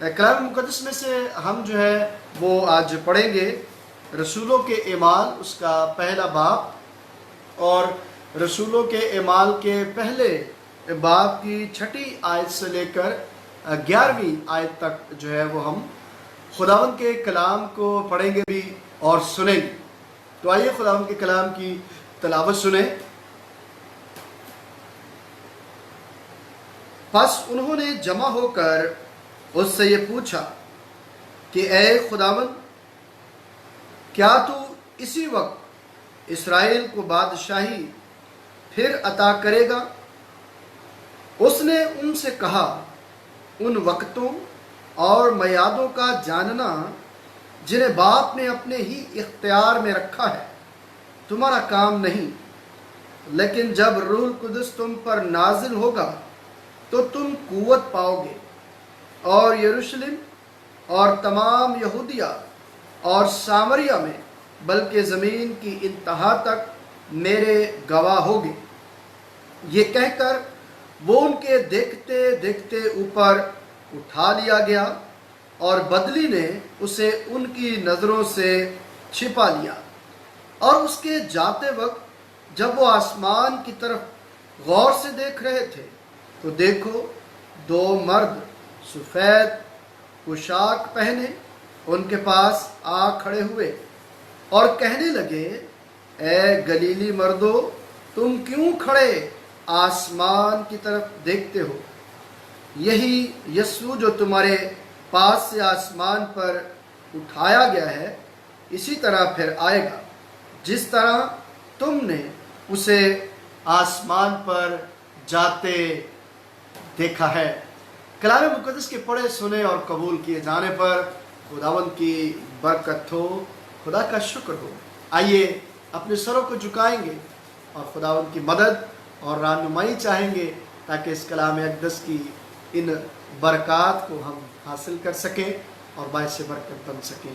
کلام مقدس میں سے ہم جو ہے وہ آج پڑھیں گے رسولوں کے اعمال، اس کا پہلا باب، اور رسولوں کے اعمال کے پہلے باب کی 6 آیت سے لے کر 11ویں آیت تک جو ہے وہ ہم خداوند کے کلام کو پڑھیں گے بھی اور سنیں گے۔ تو آئیے خداوند کے کلام کی تلاوت سنیں۔ پس انہوں نے جمع ہو کر اس سے یہ پوچھا کہ اے خداوند، کیا تو اسی وقت اسرائیل کو بادشاہی پھر عطا کرے گا؟ اس نے ان سے کہا، ان وقتوں اور میعادوں کا جاننا جنہیں باپ نے اپنے ہی اختیار میں رکھا ہے تمہارا کام نہیں، لیکن جب روح القدس تم پر نازل ہوگا تو تم قوت پاؤ گے، اور یروشلم اور تمام یہودیہ اور سامریہ میں بلکہ زمین کی انتہا تک میرے گواہ ہوگے۔ یہ کہہ کر وہ ان کے دیکھتے دیکھتے اوپر اٹھا لیا گیا، اور بدلی نے اسے ان کی نظروں سے چھپا لیا۔ اور اس کے جاتے وقت جب وہ آسمان کی طرف غور سے دیکھ رہے تھے تو دیکھو 2 مرد سفید پوشاک پہنے ان کے پاس آ کھڑے ہوئے اور کہنے لگے، اے گلیلی مردو، تم کیوں کھڑے آسمان کی طرف دیکھتے ہو؟ یہی یسوع جو تمہارے پاس سے آسمان پر اٹھایا گیا ہے، اسی طرح پھر آئے گا جس طرح تم نے اسے آسمان پر جاتے دیکھا ہے۔ کلام مقدس کے پڑھے سنے اور قبول کیے جانے پر خداوند کی برکت ہو، خدا کا شکر ہو۔ آئیے اپنے سروں کو جھکائیں گے اور خداوند کی مدد اور رہنمائی چاہیں گے تاکہ اس کلام اقدس کی ان برکات کو ہم حاصل کر سکیں اور باعث برکت بن سکیں۔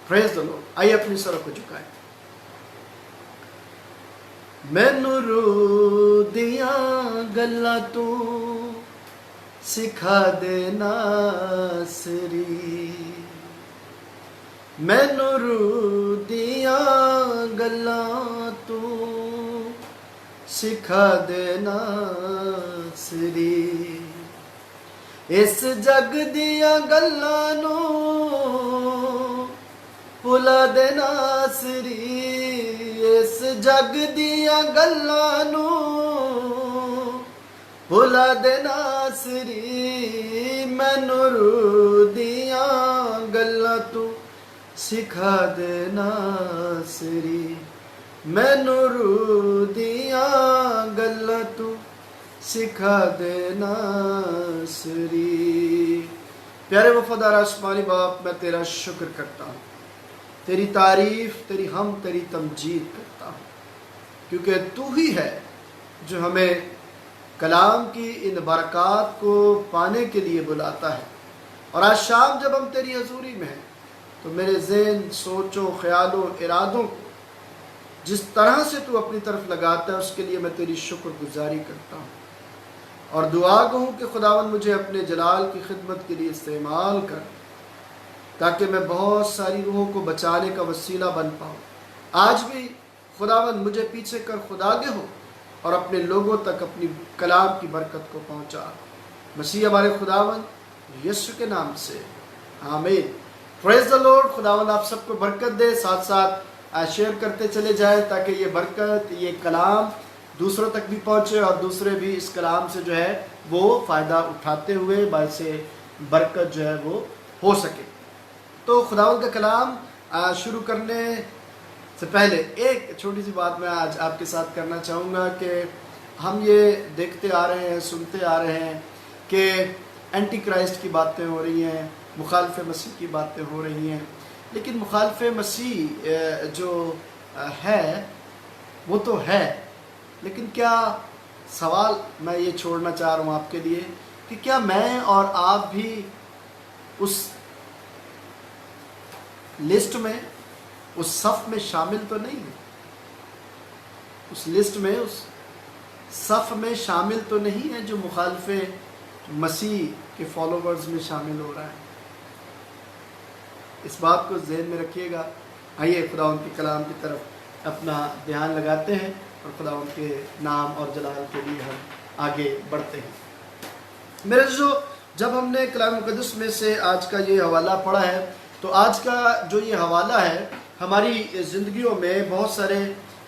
پریز دی لارڈ۔ آئیے اپنے سروں کو جھکائیں۔ مینوں رو دیاں گلاں تو سکھا دے ناصری، مینوں رو دیاں گلاں تو سکھا دے ناصری، اس جگ دیاں گلاں نو بھلا دے ناصری، اس جگ دیاں گلاں نو بھلا دے ناصری، مینوں روح دیاں گلاں تو سکھا دے ناصری، مینوں روح دیاں گلاں تو سکھا دے ناصری۔ پیارے وفادار آسمانی باپ، میں تیرا شکر کرتا ہوں، تیری تعریف، تیری حمد، تیری تمجید کرتا ہوں، کیونکہ تو ہی ہے جو ہمیں کلام کی ان برکات کو پانے کے لیے بلاتا ہے۔ اور آج شام جب ہم تیری حضوری میں ہیں تو میرے ذہن، سوچوں، خیالوں، ارادوں کو جس طرح سے تو اپنی طرف لگاتا ہے اس کے لیے میں تیری شکر گزاری کرتا ہوں، اور دعا کہوں کہ خداوند مجھے اپنے جلال کی خدمت کے لیے استعمال کر، تاکہ میں بہت ساری روحوں کو بچانے کا وسیلہ بن پاؤں۔ آج بھی خداوند مجھے پیچھے کر خدا آگے ہو اور اپنے لوگوں تک اپنی کلام کی برکت کو پہنچا۔ مسیح ہمارے خداوند یسوع کے نام سے آمین۔ پریز دی لارڈ۔ خداوند آپ سب کو برکت دے۔ ساتھ ساتھ شیئر کرتے چلے جائیں تاکہ یہ برکت، یہ کلام دوسروں تک بھی پہنچے اور دوسرے بھی اس کلام سے جو ہے وہ فائدہ اٹھاتے ہوئے باعث برکت جو ہے وہ ہو سکے۔ تو خداوند کا کلام شروع کرنے سے پہلے ایک چھوٹی سی بات میں آج آپ کے ساتھ کرنا چاہوں گا کہ ہم یہ دیکھتے آ رہے ہیں، سنتے آ رہے ہیں کہ اینٹی کرائسٹ کی باتیں ہو رہی ہیں، مخالف مسیح کی باتیں ہو رہی ہیں، لیکن مخالف مسیح جو ہے وہ تو ہے، لیکن کیا سوال میں یہ چھوڑنا چاہ رہا ہوں آپ کے لیے کہ کیا میں اور آپ بھی اس لسٹ میں، اس صف میں شامل تو نہیں ہے؟ اس لسٹ میں، اس صف میں شامل تو نہیں ہے جو مخالف مسیح کے فالوورز میں شامل ہو رہا ہے؟ اس بات کو ذہن میں رکھیے گا. آئیے خداوند کے کلام کی طرف اپنا دھیان لگاتے ہیں اور خداوند کے نام اور جلال کے لیے ہم آگے بڑھتے ہیں. میرے عزیزو، جب ہم نے کلام مقدس میں سے آج کا یہ حوالہ پڑھا ہے تو آج کا جو یہ حوالہ ہے ہماری زندگیوں میں بہت سارے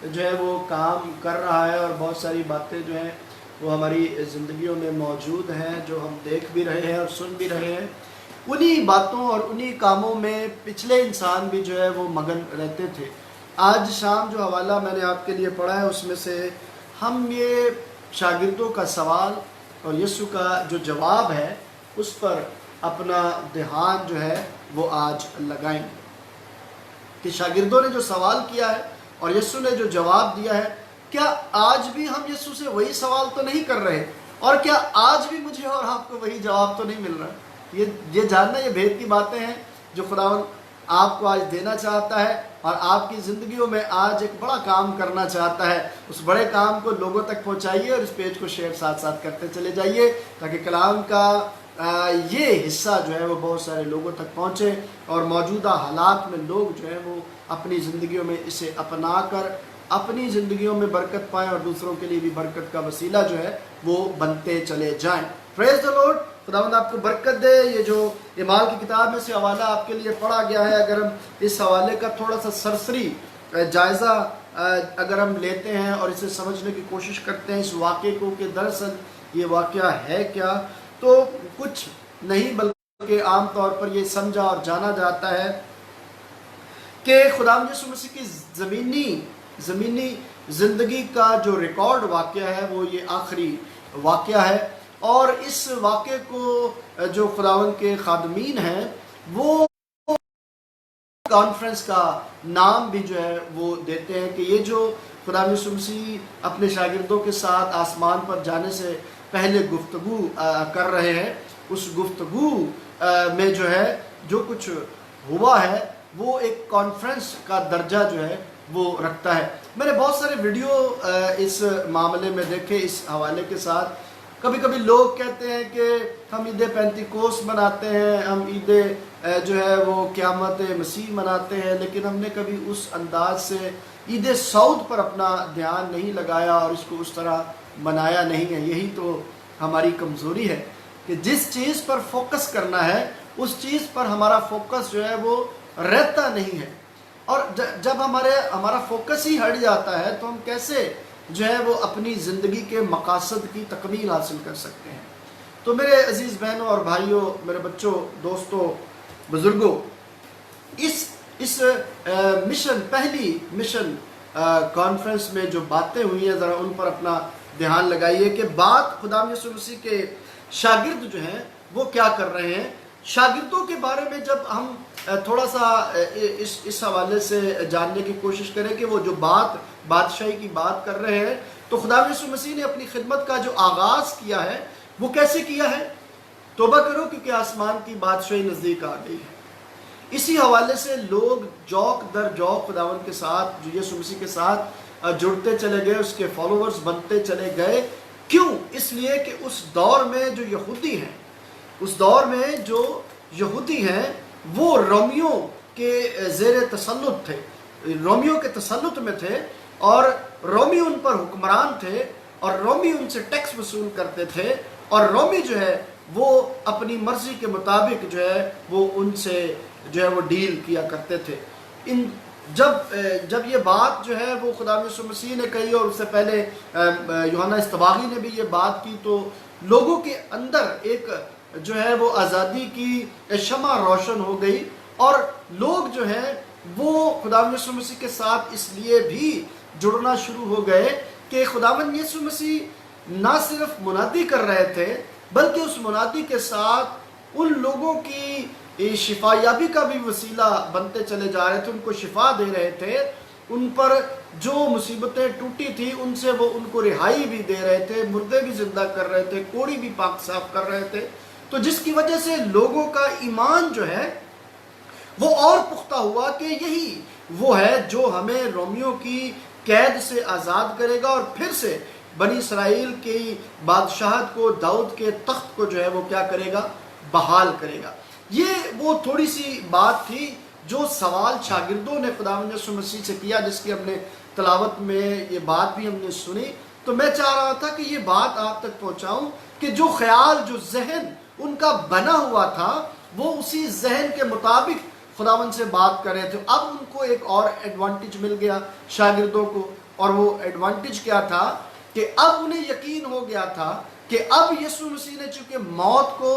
جو ہے وہ کام کر رہا ہے، اور بہت ساری باتیں جو ہیں وہ ہماری زندگیوں میں موجود ہیں جو ہم دیکھ بھی رہے ہیں اور سن بھی رہے ہیں. انہی باتوں اور انہی کاموں میں پچھلے انسان بھی جو ہے وہ مگن رہتے تھے. آج شام جو حوالہ میں نے آپ کے لیے پڑھا ہے اس میں سے ہم یہ شاگردوں کا سوال اور یسوع کا جو جواب ہے اس پر اپنا دھیان جو ہے وہ آج لگائیں گے کہ شاگردوں نے جو سوال کیا ہے اور یسوع نے جو جواب دیا ہے، کیا آج بھی ہم یسوع سے وہی سوال تو نہیں کر رہے، اور کیا آج بھی مجھے اور آپ کو وہی جواب تو نہیں مل رہا. یہ جاننا، یہ بھید کی باتیں ہیں جو خداوند آپ کو آج دینا چاہتا ہے اور آپ کی زندگیوں میں آج ایک بڑا کام کرنا چاہتا ہے. اس بڑے کام کو لوگوں تک پہنچائیے اور اس پیج کو شیئر ساتھ ساتھ کرتے چلے جائیے تاکہ کلام کا یہ حصہ جو ہے وہ بہت سارے لوگوں تک پہنچے اور موجودہ حالات میں لوگ جو ہے وہ اپنی زندگیوں میں اسے اپنا کر اپنی زندگیوں میں برکت پائیں اور دوسروں کے لیے بھی برکت کا وسیلہ جو ہے وہ بنتے چلے جائیں. پریز دی لارڈ. خداوند آپ کو برکت دے. یہ جو اعمال کی کتاب میں سے حوالہ آپ کے لیے پڑھا گیا ہے، اگر ہم اس حوالے کا تھوڑا سا سرسری جائزہ اگر ہم لیتے ہیں اور اسے سمجھنے کی کوشش کرتے ہیں اس واقعے کو کہ دراصل یہ واقعہ ہے کیا، تو کچھ نہیں بلکہ عام طور پر یہ سمجھا اور جانا جاتا ہے کہ خداوند یسوع مسیح کی زمینی زندگی کا جو ریکارڈ واقعہ ہے وہ یہ آخری واقعہ ہے. اور اس واقعے کو جو خداوند کے خادمین ہیں وہ کانفرنس کا نام بھی جو ہے وہ دیتے ہیں کہ یہ جو خداوند یسوع مسیح اپنے شاگردوں کے ساتھ آسمان پر جانے سے پہلے گفتگو کر رہے ہیں، اس گفتگو میں جو ہے جو کچھ ہوا ہے وہ ایک کانفرنس کا درجہ جو ہے وہ رکھتا ہے. میں نے بہت سارے ویڈیو اس معاملے میں دیکھے اس حوالے کے ساتھ. کبھی کبھی لوگ کہتے ہیں کہ ہم عید پینتیکوس مناتے ہیں، ہم عید جو ہے وہ قیامت مسیح مناتے ہیں، لیکن ہم نے کبھی اس انداز سے عید سعود پر اپنا دھیان نہیں لگایا اور اس کو اس طرح منایا نہیں ہے. یہی تو ہماری کمزوری ہے کہ جس چیز پر فوکس کرنا ہے اس چیز پر ہمارا فوکس جو ہے وہ رہتا نہیں ہے، اور جب ہمارا فوکس ہی ہٹ جاتا ہے تو ہم کیسے جو ہے وہ اپنی زندگی کے مقاصد کی تکمیل حاصل کر سکتے ہیں. تو میرے عزیز بہنوں اور بھائیوں، میرے بچوں، دوستوں، بزرگوں، اس پہلی مشن کانفرنس میں جو باتیں ہوئی ہیں ذرا ان پر اپنا دھیان لگائیے کہ بات خداوند یسوع مسیح کے شاگرد جو ہیں وہ کیا کر رہے ہیں. شاگردوں کے بارے میں جب ہم تھوڑا سا اس حوالے سے جاننے کی کوشش کریں کہ وہ جو بادشاہی کی بات کر رہے ہیں، تو خداوند یسوع مسیح نے اپنی خدمت کا جو آغاز کیا ہے وہ کیسے کیا ہے؟ توبہ کرو کیونکہ آسمان کی بادشاہی نزدیک آ گئی ہے. اسی حوالے سے لوگ جوک در جوک خداوند کے ساتھ، جو یسوع مسیح کے ساتھ جڑتے چلے گئے، اس کے فالوورز بنتے چلے گئے. کیوں؟ اس لیے کہ اس دور میں جو یہودی ہیں وہ رومیوں کے زیر تسلط تھے، رومیوں کے تسلط میں تھے، اور رومی ان پر حکمران تھے، اور رومی ان سے ٹیکس وصول کرتے تھے، اور رومی جو ہے وہ اپنی مرضی کے مطابق جو ہے وہ ان سے جو ہے وہ ڈیل کیا کرتے تھے. جب یہ بات جو ہے وہ خداوند یسوع مسیح نے کہی اور اس سے پہلے یوحنا اصطباغی نے بھی یہ بات کی، تو لوگوں کے اندر ایک جو ہے وہ آزادی کی شمع روشن ہو گئی، اور لوگ جو ہیں وہ خداوند یسوع مسیح کے ساتھ اس لیے بھی جڑنا شروع ہو گئے کہ خداوند یسوع مسیح نہ صرف منادی کر رہے تھے بلکہ اس منادی کے ساتھ ان لوگوں کی شفا یابی کا بھی وسیلہ بنتے چلے جا رہے تھے، ان کو شفا دے رہے تھے، ان پر جو مصیبتیں ٹوٹی تھی ان سے وہ ان کو رہائی بھی دے رہے تھے، مردے بھی زندہ کر رہے تھے، کوڑی بھی پاک صاف کر رہے تھے. تو جس کی وجہ سے لوگوں کا ایمان جو ہے وہ اور پختہ ہوا کہ یہی وہ ہے جو ہمیں رومیوں کی قید سے آزاد کرے گا اور پھر سے بنی اسرائیل کی بادشاہت کو، داؤد کے تخت کو جو ہے وہ کیا کرے گا؟ بحال کرے گا. یہ وہ تھوڑی سی بات تھی جو سوال شاگردوں نے خداوند یسوع مسیح سے کیا، جس کی ہم نے تلاوت میں یہ بات بھی ہم نے سنی. تو میں چاہ رہا تھا کہ یہ بات آپ تک پہنچاؤں کہ جو خیال، جو ذہن ان کا بنا ہوا تھا، وہ اسی ذہن کے مطابق خداوند سے بات کر رہے تھے. اب ان کو ایک اور ایڈوانٹیج مل گیا شاگردوں کو، اور وہ ایڈوانٹیج کیا تھا کہ اب انہیں یقین ہو گیا تھا کہ اب یسوع مسیح نے چونکہ موت کو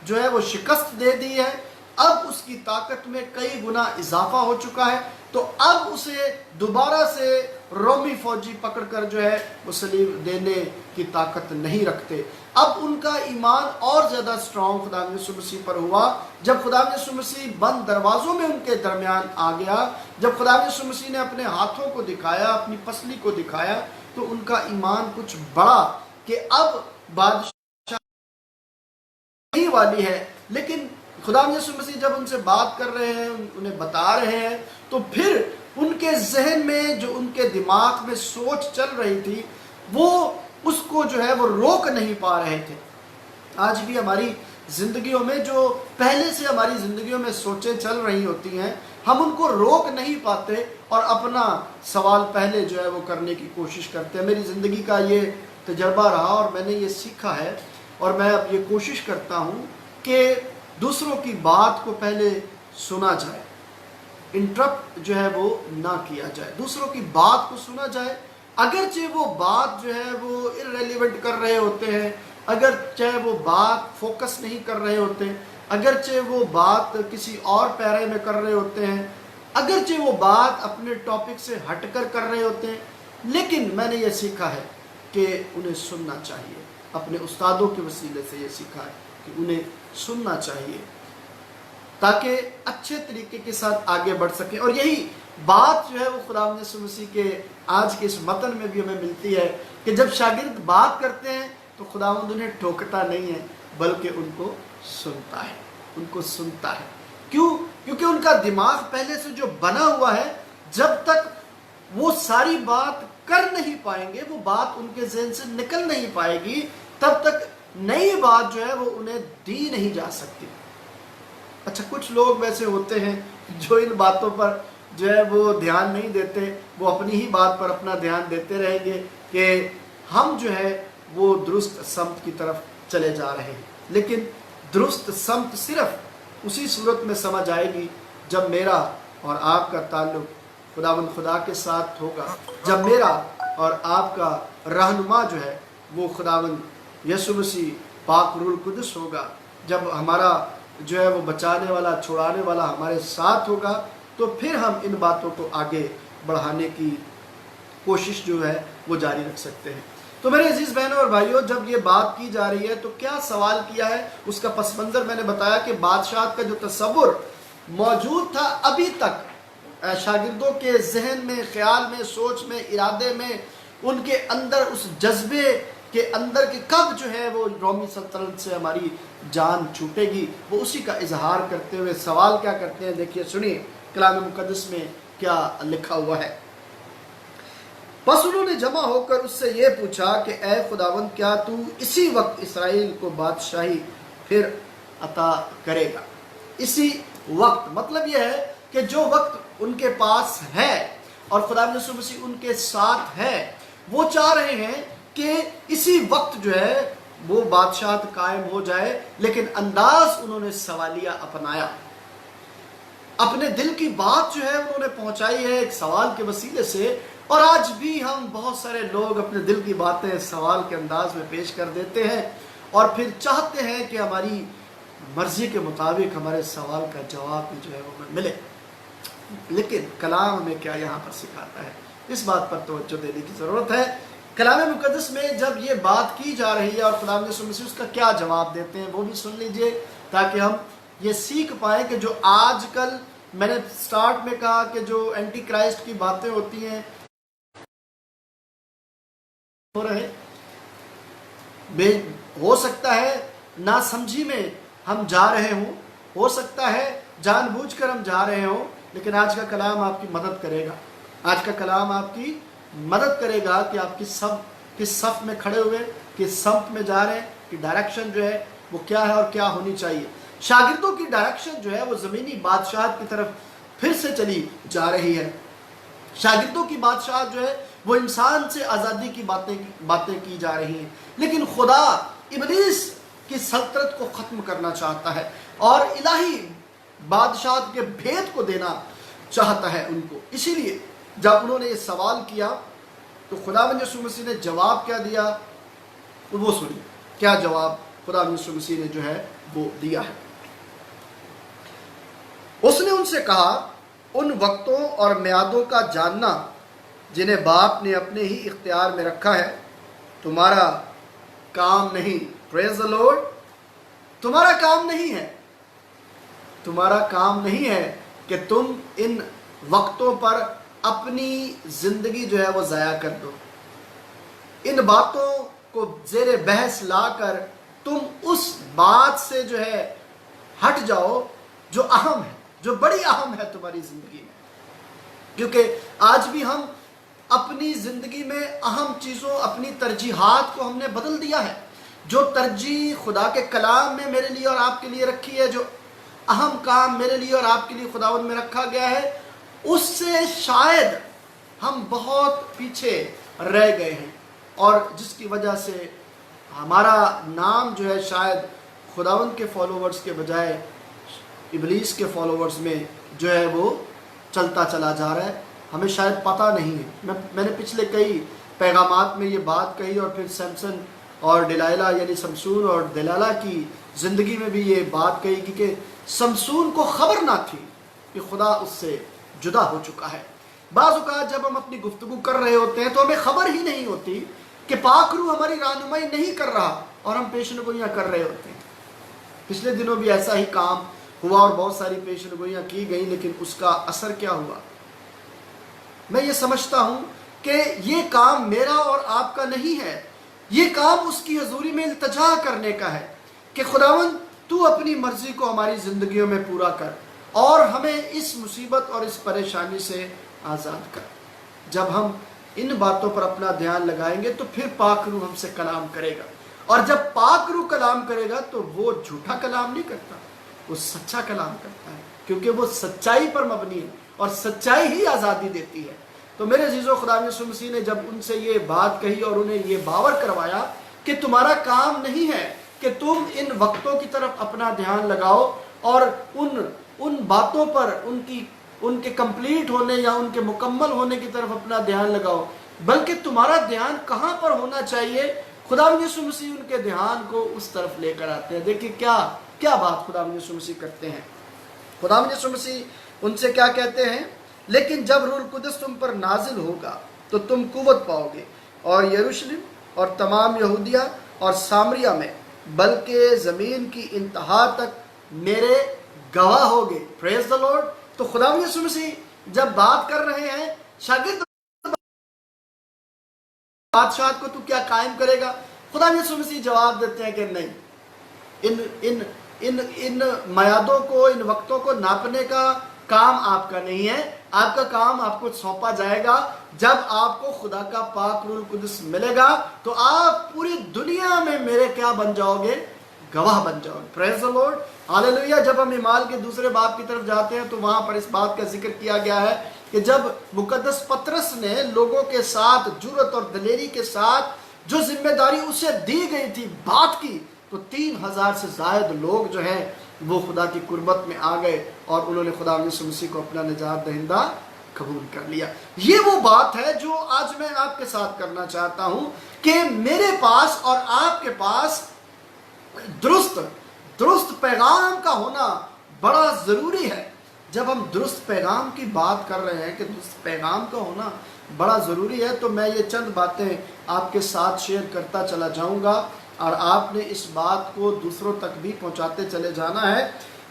جو ہے وہ شکست دے دی ہے، اب اس کی طاقت میں کئی گنا اضافہ ہو چکا ہے، تو اب اسے دوبارہ سے رومی فوجی پکڑ کر جو ہے وہ صلیب دینے کی طاقت نہیں رکھتے. اب ان کا ایمان اور زیادہ سٹرونگ خداوند یسوع مسیح پر ہوا جب خداوند یسوع مسیح بند دروازوں میں ان کے درمیان آ گیا. جب خداوند یسوع مسیح نے اپنے ہاتھوں کو دکھایا، اپنی پسلی کو دکھایا، تو ان کا ایمان کچھ بڑھا کہ اب بادشاہ نہیں والی ہے. لیکن خداوند یسوع مسیح جب ان سے بات کر رہے ہیں، انہیں بتا رہے ہیں، تو پھر ان کے ذہن میں، جو ان کے دماغ میں سوچ چل رہی تھی، وہ اس کو جو ہے وہ روک نہیں پا رہے تھے. آج بھی ہماری زندگیوں میں جو پہلے سے ہماری زندگیوں میں سوچیں چل رہی ہوتی ہیں، ہم ان کو روک نہیں پاتے اور اپنا سوال پہلے جو ہے وہ کرنے کی کوشش کرتے ہیں. میری زندگی کا یہ تجربہ رہا اور میں نے یہ سیکھا ہے، اور میں اب یہ کوشش کرتا ہوں کہ دوسروں کی بات کو پہلے سنا جائے، انٹرپٹ جو ہے وہ نہ کیا جائے، دوسروں کی بات کو سنا جائے. اگرچہ وہ بات جو ہے وہ irrelevant کر رہے ہوتے ہیں، اگرچہ وہ بات فوکس نہیں کر رہے ہوتے، اگرچہ وہ بات کسی اور پیرے میں کر رہے ہوتے ہیں، اگرچہ وہ بات اپنے ٹاپک سے ہٹ کر رہے ہوتے ہیں، لیکن میں نے یہ سیکھا ہے کہ انہیں سننا چاہیے. اپنے استادوں کے وسیلے سے یہ سیکھا ہے کہ انہیں سننا چاہیے تاکہ اچھے طریقے کے ساتھ آگے بڑھ سکیں. اور یہی بات جو ہے وہ خداوند یسوع مسیح کے آج کے اس متن میں بھی ہمیں ملتی ہے کہ جب شاگرد بات کرتے ہیں تو خداوند انہیں ٹھوکتا نہیں ہے، بلکہ ان کو سنتا ہے، ان کو سنتا ہے. کیوں؟ کیونکہ ان کا دماغ پہلے سے جو بنا ہوا ہے، جب تک وہ ساری بات کر نہیں پائیں گے، وہ بات ان کے ذہن سے نکل نہیں پائے گی، تب تک نئی بات جو ہے وہ انہیں دی نہیں جا سکتی. اچھا، کچھ لوگ ویسے ہوتے ہیں جو ان باتوں پر جو ہے وہ دھیان نہیں دیتے، وہ اپنی ہی بات پر اپنا دھیان دیتے رہیں گے کہ ہم جو ہے وہ درست سمت کی طرف چلے جا رہے ہیں. لیکن درست سمت صرف اسی صورت میں سمجھ آئے گی جب میرا اور آپ کا تعلق خداوند خدا کے ساتھ ہوگا، جب میرا اور آپ کا رہنما جو ہے وہ خداوند یسوع مسیح پاک روح القدس ہوگا، جب ہمارا جو ہے وہ بچانے والا، چھڑانے والا ہمارے ساتھ ہوگا، تو پھر ہم ان باتوں کو آگے بڑھانے کی کوشش جو ہے وہ جاری رکھ سکتے ہیں. تو میرے عزیز بہنوں اور بھائیوں، جب یہ بات کی جا رہی ہے تو کیا سوال کیا ہے، اس کا پس منظر میں نے بتایا کہ بادشاہت کا جو تصور موجود تھا ابھی تک شاگردوں کے ذہن میں، خیال میں، سوچ میں، ارادے میں، ان کے اندر اس جذبے کے اندر کہ کب جو ہے وہ رومی سلطنت سے ہماری جان چھوٹے گی، وہ اسی کا اظہار کرتے ہوئے سوال کیا کرتے ہیں. دیکھیے، سنیے کلام مقدس میں کیا لکھا ہوا ہے. بس انہوں نے جمع ہو کر اس سے یہ پوچھا کہ اے خداوند، کیا تو اسی وقت اسرائیل کو بادشاہی پھر عطا کرے گا؟ اسی وقت مطلب یہ ہے کہ جو وقت ان کے پاس ہے اور خداوند یسوع مسیح ان کے ساتھ ہے، وہ چاہ رہے ہیں کہ اسی وقت جو ہے وہ بادشاہت قائم ہو جائے. لیکن انداز انہوں نے سوالیہ اپنایا، اپنے دل کی بات جو ہے انہوں نے پہنچائی ہے ایک سوال کے وسیلے سے. اور آج بھی ہم بہت سارے لوگ اپنے دل کی باتیں سوال کے انداز میں پیش کر دیتے ہیں اور پھر چاہتے ہیں کہ ہماری مرضی کے مطابق ہمارے سوال کا جواب بھی جو ہے وہ ملے. لیکن کلام ہمیں کیا یہاں پر سکھاتا ہے، اس بات پر توجہ دینے کی ضرورت ہے. کلام مقدس میں جب یہ بات کی جا رہی ہے اور خداوند یسوع مسیح اس کا کیا جواب دیتے ہیں، وہ بھی سن لیجئے تاکہ ہم یہ سیکھ پائیں کہ جو آج کل میں نے سٹارٹ میں کہا کہ جو اینٹی کرائسٹ کی باتیں ہوتی ہیں ہو رہے، ہو سکتا ہے ناسمجھی میں ہم جا رہے ہوں، ہو سکتا ہے جان بوجھ کر ہم جا رہے ہوں، لیکن آج کا کلام آپ کی مدد کرے گا. آج کا کلام آپ کی مدد کرے گا کہ آپ کس صف میں کھڑے ہوئے، کس سمت میں جا رہے ہیں، کہ ڈائریکشن جو ہے وہ کیا ہے اور کیا ہونی چاہیے. شاگردوں کی ڈائریکشن جو ہے وہ زمینی بادشاہت کی طرف پھر سے چلی جا رہی ہے. شاگردوں کی بادشاہت جو ہے وہ انسان سے آزادی کی باتیں کی جا رہی ہیں، لیکن خدا ابلیس کی سلطنت کو ختم کرنا چاہتا ہے اور الہی بادشاہت کے بھید کو دینا چاہتا ہے ان کو. اسی لیے جب انہوں نے یہ سوال کیا تو خداوند یسوع مسیح نے جواب کیا دیا، تو وہ سنیے کیا جواب خداوند یسوع مسیح نے جو ہے وہ دیا ہے. اس نے ان سے کہا، ان وقتوں اور میعادوں کا جاننا جنہیں باپ نے اپنے ہی اختیار میں رکھا ہے تمہارا کام نہیں. پریز دی لارڈ. تمہارا کام نہیں ہے، تمہارا کام نہیں ہے کہ تم ان وقتوں پر اپنی زندگی جو ہے وہ ضائع کر دو. ان باتوں کو زیر بحث لا کر تم اس بات سے جو ہے ہٹ جاؤ جو اہم ہے، جو بڑی اہم ہے تمہاری زندگی میں. کیونکہ آج بھی ہم اپنی زندگی میں اہم چیزوں، اپنی ترجیحات کو ہم نے بدل دیا ہے. جو ترجیح خدا کے کلام میں میرے لیے اور آپ کے لیے رکھی ہے، جو اہم کام میرے لیے اور آپ کے لیے خداوند میں رکھا گیا ہے، اس سے شاید ہم بہت پیچھے رہ گئے ہیں، اور جس کی وجہ سے ہمارا نام جو ہے شاید خداوند کے فالوورز کے بجائے ابلیس کے فالوورز میں جو ہے وہ چلتا چلا جا رہا ہے. ہمیں شاید پتہ نہیں ہے. میں نے پچھلے کئی پیغامات میں یہ بات کہی، اور پھر سمسن اور ڈلائلہ یعنی سمسون اور دلالہ کی زندگی میں بھی یہ بات کہی، کیونکہ سمسون کو خبر نہ تھی کہ خدا اس سے جدا ہو چکا ہے. بعض اوقات جب ہم اپنی گفتگو کر رہے ہوتے ہیں تو ہمیں خبر ہی نہیں ہوتی کہ پاک روح ہماری رہنمائی نہیں کر رہا اور ہم پیشن گوئیاں کر رہے ہوتے ہیں. پچھلے دنوں بھی ایسا ہی کام ہوا اور بہت ساری پیشن گوئیاں کی گئیں، لیکن اس کا اثر کیا ہوا؟ میں یہ سمجھتا ہوں کہ یہ کام میرا اور آپ کا نہیں ہے. یہ کام اس کی حضوری میں التجا کرنے کا ہے کہ خداوند تو اپنی مرضی کو ہماری زندگیوں میں پورا کر اور ہمیں اس مصیبت اور اس پریشانی سے آزاد کر. جب ہم ان باتوں پر اپنا دھیان لگائیں گے تو پھر پاک روح ہم سے کلام کرے گا، اور جب پاک روح کلام کرے گا تو وہ جھوٹا کلام نہیں کرتا، وہ سچا کلام کرتا ہے، کیونکہ وہ سچائی پر مبنی ہے اور سچائی ہی آزادی دیتی ہے. تو میرے عزیزو، خداوند یسوع مسیح نے جب ان سے یہ بات کہی اور انہیں یہ باور کروایا کہ تمہارا کام نہیں ہے کہ تم ان وقتوں کی طرف اپنا دھیان لگاؤ اور ان باتوں پر ان کے کمپلیٹ ہونے یا ان کے مکمل ہونے کی طرف اپنا دھیان لگاؤ، بلکہ تمہارا دھیان کہاں پر ہونا چاہیے؟ خداوند یسوع مسیح ان کے دھیان کو اس طرف لے کر آتے ہیں. دیکھیں کیا بات خداوند یسوع مسیح کرتے ہیں. خداوند یسوع مسیح ان سے کیا کہتے ہیں؟ لیکن جب روح القدس تم پر نازل ہوگا تو تم قوت پاؤ گے، اور یروشلم اور تمام یہودیہ اور سامریہ میں بلکہ زمین کی انتہا تک میرے گواہ ہوگے. پریز دی لارڈ. تو خداوند یسوع مسیح جب بات کر رہے ہیں شاگرد بادشاہت کو تو کیا قائم کرے گا، خداوند یسوع مسیح جواب دیتے ہیں کہ نہیں، ان میعادوں کو، ان وقتوں کو ناپنے کا کام آپ کا نہیں ہے. آپ کا کام آپ کو سونپا جائے گا جب آپ کو خدا کا پاک روح القدس ملے گا تو آپ پوری دنیا میں میرے کیا بن جاؤ گے؟ گواہ بن جاؤ گے. پریز دی لارڈ. ہاللویہ. جب ہم اعمال کے دوسرے باب کی طرف جاتے ہیں تو وہاں پر اس بات کا ذکر کیا گیا ہے کہ جب مقدس پطرس نے لوگوں کے ساتھ جرأت اور دلیری کے ساتھ جو ذمہ داری اسے دی گئی تھی بات کی، تو 3000 سے زائد لوگ جو ہیں وہ خدا کی قربت میں آ گئے اور انہوں نے خدا یسوع مسیح کو اپنا نجات دہندہ قبول کر لیا. یہ وہ بات ہے جو آج میں آپ کے ساتھ کرنا چاہتا ہوں کہ میرے پاس اور آپ کے پاس درست پیغام کا ہونا بڑا ضروری ہے. جب ہم درست پیغام کی بات کر رہے ہیں کہ درست پیغام کا ہونا بڑا ضروری ہے، تو میں یہ چند باتیں آپ کے ساتھ شیئر کرتا چلا جاؤں گا اور آپ نے اس بات کو دوسروں تک بھی پہنچاتے چلے جانا ہے،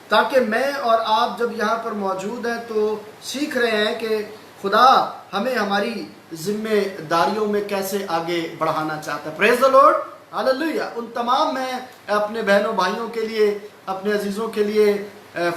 تاکہ میں اور آپ جب یہاں پر موجود ہیں تو سیکھ رہے ہیں کہ خدا ہمیں ہماری ذمہ داریوں میں کیسے آگے بڑھانا چاہتا ہے. پریز دی لارڈ. ہاللویہ. ان تمام میں اپنے بہنوں بھائیوں کے لیے، اپنے عزیزوں کے لیے،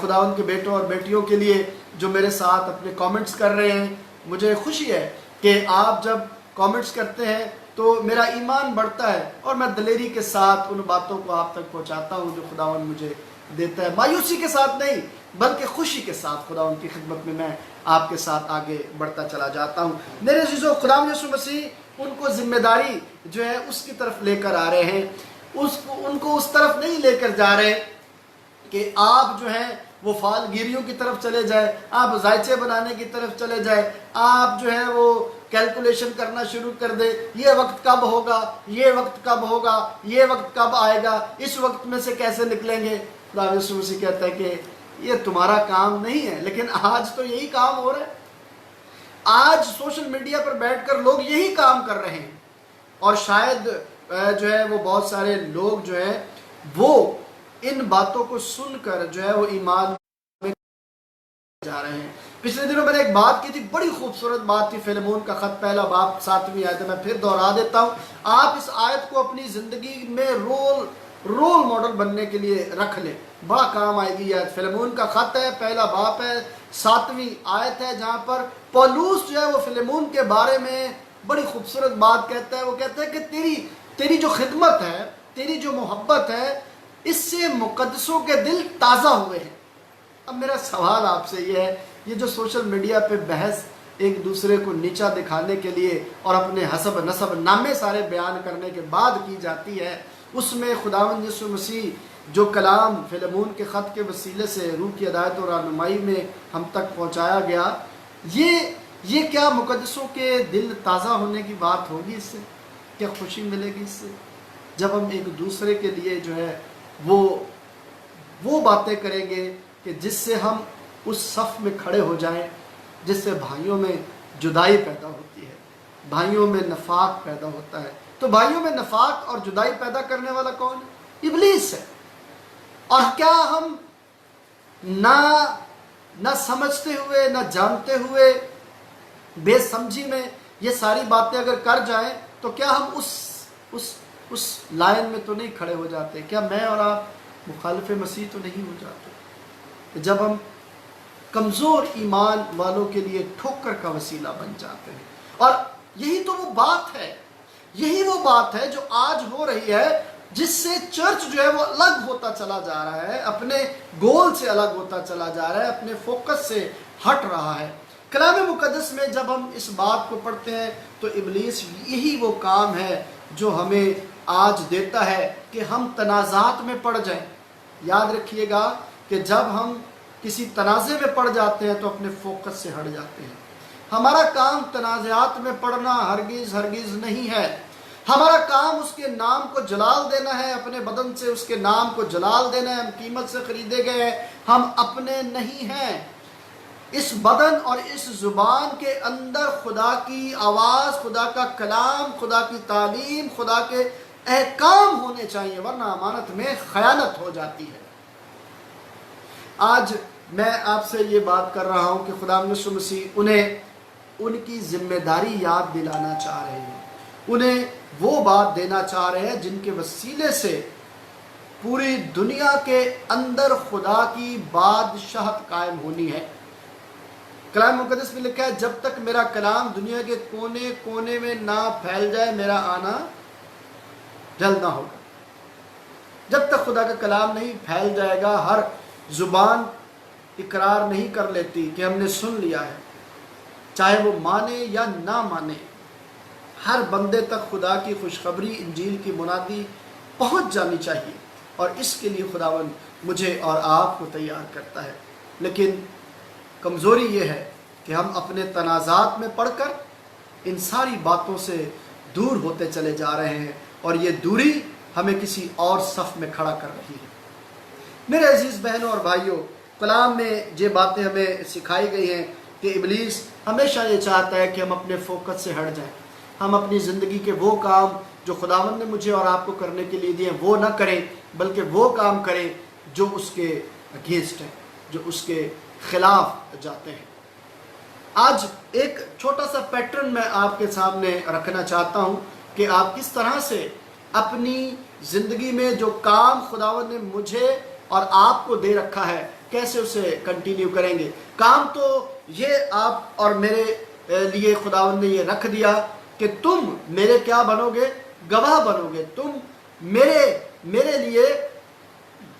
خداوند کے بیٹوں اور بیٹیوں کے لیے جو میرے ساتھ اپنے کامنٹس کر رہے ہیں، مجھے خوشی ہے کہ آپ جب کامنٹس کرتے ہیں تو میرا ایمان بڑھتا ہے اور میں دلیری کے ساتھ ان باتوں کو آپ تک پہنچاتا ہوں جو خداوند مجھے دیتا ہے. مایوسی کے ساتھ نہیں بلکہ خوشی کے ساتھ خدا ان کی خدمت میں آپ کے ساتھ آگے بڑھتا چلا جاتا ہوں. میرے عزیزو، خدا یسوع مسیح ان کو ذمہ داری جو ہے اس کی طرف لے کر آ رہے ہیں. ان کو اس طرف نہیں لے کر جا رہے کہ آپ جو ہیں وہ فال گیریوں کی طرف چلے جائے، آپ ذائچے بنانے کی طرف چلے جائے، آپ جو ہے وہ کیلکولیشن کرنا شروع کر دے، یہ وقت کب ہوگا، یہ وقت کب ہوگا، یہ وقت کب آئے گا، اس وقت میں سے کیسے نکلیں گے. خدا یسوع مسیح کہتا ہے کہ یہ تمہارا کام نہیں ہے. لیکن آج تو یہی کام ہو رہا ہے. آج سوشل میڈیا پر بیٹھ کر لوگ یہی کام کر رہے ہیں، اور شاید جو ہے وہ بہت سارے لوگ جو ہیں وہ ان باتوں کو سن کر جو ہے وہ ایمان میں جا رہے ہیں. پچھلے دنوں میں نے ایک بات کی تھی، بڑی خوبصورت بات تھی، فیلیمون کا خط پہلا باب 7ویں آیت. میں پھر دوہرا دیتا ہوں، آپ اس آیت کو اپنی زندگی میں رول ماڈل بننے کے لیے رکھ لیں، بڑا کام آئے گی. یہ فیلیمون کا خط ہے، پہلا باب ہے، 7ویں آیت ہے، جہاں پر پولوس جو ہے وہ فیلیمون کے بارے میں بڑی خوبصورت بات کہتا ہے. وہ کہتا ہے کہ تیری جو خدمت ہے، تیری جو محبت ہے، اس سے مقدسوں کے دل تازہ ہوئے ہیں. اب میرا سوال آپ سے یہ ہے، یہ جو سوشل میڈیا پہ بحث ایک دوسرے کو نیچا دکھانے کے لیے اور اپنے حسب نسب نامے سارے بیان کرنے کے بعد کی جاتی ہے، اس میں خداوند یسوع مسیح جو کلام فیلیمون کے خط کے وسیلے سے روح کی ہدایت اور رہنمائی میں ہم تک پہنچایا گیا، یہ کیا مقدسوں کے دل تازہ ہونے کی بات ہوگی؟ اس سے کیا خوشی ملے گی؟ اس سے جب ہم ایک دوسرے کے لیے جو ہے وہ باتیں کریں گے کہ جس سے ہم اس صف میں کھڑے ہو جائیں جس سے بھائیوں میں جدائی پیدا ہوتی ہے، بھائیوں میں نفاق پیدا ہوتا ہے. تو بھائیوں میں نفاق اور جدائی پیدا کرنے والا کون ہے؟ ابلیس ہے. اور کیا ہم نہ سمجھتے ہوئے، نہ جانتے ہوئے، بے سمجھی میں یہ ساری باتیں اگر کر جائیں تو کیا ہم اس لائن میں تو نہیں کھڑے ہو جاتے؟ کیا میں اور آپ مخالف مسیح تو نہیں ہو جاتے؟ جب ہم کمزور ایمان والوں کے لیے ٹھوکر کا وسیلہ بن جاتے ہیں. اور یہی تو وہ بات ہے، یہی وہ بات ہے جو آج ہو رہی ہے، جس سے چرچ جو ہے وہ الگ ہوتا چلا جا رہا ہے، اپنے گول سے الگ ہوتا چلا جا رہا ہے، اپنے فوکس سے ہٹ رہا ہے. کلام مقدس میں جب ہم اس بات کو پڑھتے ہیں تو ابلیس یہی وہ کام ہے جو ہمیں آج دیتا ہے کہ ہم تنازعات میں پڑ جائیں. یاد رکھیے گا کہ جب ہم کسی تنازع میں پڑ جاتے ہیں تو اپنے فوکس سے ہٹ جاتے ہیں. ہمارا کام تنازعات میں پڑنا ہرگز نہیں ہے. ہمارا کام اس کے نام کو جلال دینا ہے، اپنے بدن سے اس کے نام کو جلال دینا ہے. ہم قیمت سے خریدے گئے ہیں، ہم اپنے نہیں ہیں. اس بدن اور اس زبان کے اندر خدا کی آواز، خدا کا کلام، خدا کی تعلیم، خدا کے احکام ہونے چاہیے، ورنہ امانت میں خیانت ہو جاتی ہے. آج میں آپ سے یہ بات کر رہا ہوں کہ خدا یسوع مسیح انہیں ان کی ذمہ داری یاد دلانا چاہ رہے ہیں، انہیں وہ بات دینا چاہ رہے ہیں جن کے وسیلے سے پوری دنیا کے اندر خدا کی بادشاہت قائم ہونی ہے. کلام مقدس میں لکھا ہے، جب تک میرا کلام دنیا کے کونے کونے میں نہ پھیل جائے میرا آنا جلد نہ ہوگا. جب تک خدا کا کلام نہیں پھیل جائے گا، ہر زبان اقرار نہیں کر لیتی کہ ہم نے سن لیا ہے، چاہے وہ مانے یا نہ مانے، ہر بندے تک خدا کی خوشخبری انجیل کی منادی پہنچ جانی چاہیے. اور اس کے لیے خداوند مجھے اور آپ کو تیار کرتا ہے. لیکن کمزوری یہ ہے کہ ہم اپنے تنازعات میں پڑھ کر ان ساری باتوں سے دور ہوتے چلے جا رہے ہیں، اور یہ دوری ہمیں کسی اور صف میں کھڑا کر رہی ہے. میرے عزیز بہنوں اور بھائیوں، کلام میں یہ باتیں ہمیں سکھائی گئی ہیں کہ ابلیس ہمیشہ یہ چاہتا ہے کہ ہم اپنے فوکس سے ہٹ جائیں، ہم اپنی زندگی کے وہ کام جو خداوند نے مجھے اور آپ کو کرنے کے لیے دیے وہ نہ کریں، بلکہ وہ کام کریں جو اس کے اگینسٹ ہیں، جو اس کے خلاف جاتے ہیں. آج ایک چھوٹا سا پیٹرن میں آپ کے سامنے رکھنا چاہتا ہوں کہ آپ کس طرح سے اپنی زندگی میں جو کام خداوند نے مجھے اور آپ کو دے رکھا ہے کیسے اسے کنٹینیو کریں گے. کام تو یہ آپ اور میرے لیے خداوند نے یہ رکھ دیا کہ تم میرے کیا بنو گے؟ گواہ بنو گے. تم میرے لیے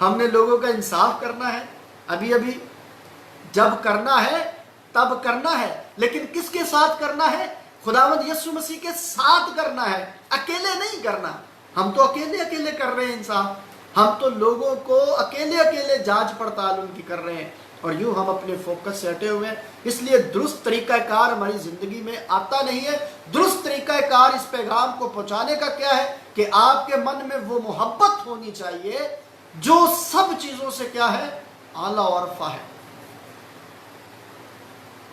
ہم نے لوگوں کا انصاف کرنا ہے، ابھی جب کرنا ہے تب کرنا ہے، لیکن کس کے ساتھ کرنا ہے؟ خداوند یسوع مسیح کے ساتھ کرنا ہے، اکیلے نہیں کرنا۔ ہم تو اکیلے کر رہے ہیں انصاف، ہم تو لوگوں کو اکیلے جانچ پڑتال ان کی کر رہے ہیں، اور یوں ہم اپنے فوکس سے ہٹے ہوئے ہیں۔ اس لیے درست طریقہ کار ہماری زندگی میں آتا نہیں ہے۔ درست طریقہ کار اس پیغام کو پہنچانے کا کیا ہے کہ آپ کے من میں وہ محبت ہونی چاہیے جو سب چیزوں سے کیا ہے؟ اعلیٰ اور رفع ہے۔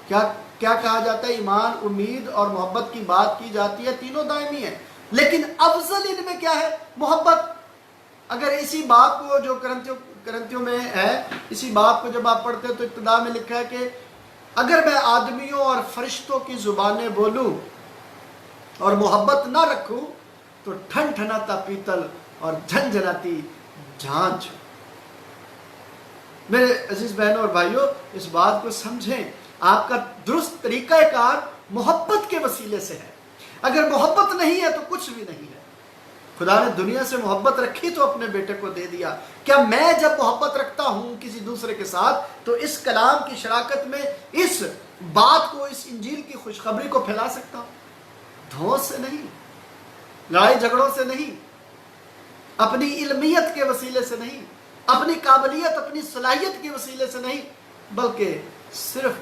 کیا کہا جاتا ہے؟ ایمان، امید اور محبت کی بات کی جاتی ہے، تینوں دائمی ہیں، لیکن افضل ان میں کیا ہے؟ محبت۔ اگر اسی بات کو جو کرنتیوں میں ہے، اسی بات کو جب آپ پڑھتے ہیں تو ابتدا میں لکھا ہے کہ اگر میں آدمیوں اور فرشتوں کی زبانیں بولوں اور محبت نہ رکھوں تو ٹھنٹھناتا پیتل اور جھنجھناتی جھانجھ۔ میرے عزیز بہنوں اور بھائیوں، اس بات کو سمجھیں، آپ کا درست طریقہ کار محبت کے وسیلے سے ہے۔ اگر محبت نہیں ہے تو کچھ بھی نہیں ہے۔ خدا نے دنیا سے محبت رکھی تو اپنے بیٹے کو دے دیا۔ کیا میں جب محبت رکھتا ہوں کسی دوسرے کے ساتھ تو اس کلام کی شراکت میں اس بات کو، اس انجیل کی خوشخبری کو پھیلا سکتا ہوں؟ دھوس سے نہیں، لڑائی جھگڑوں سے نہیں، اپنی علمیت کے وسیلے سے نہیں، اپنی قابلیت، اپنی صلاحیت کے وسیلے سے نہیں، بلکہ صرف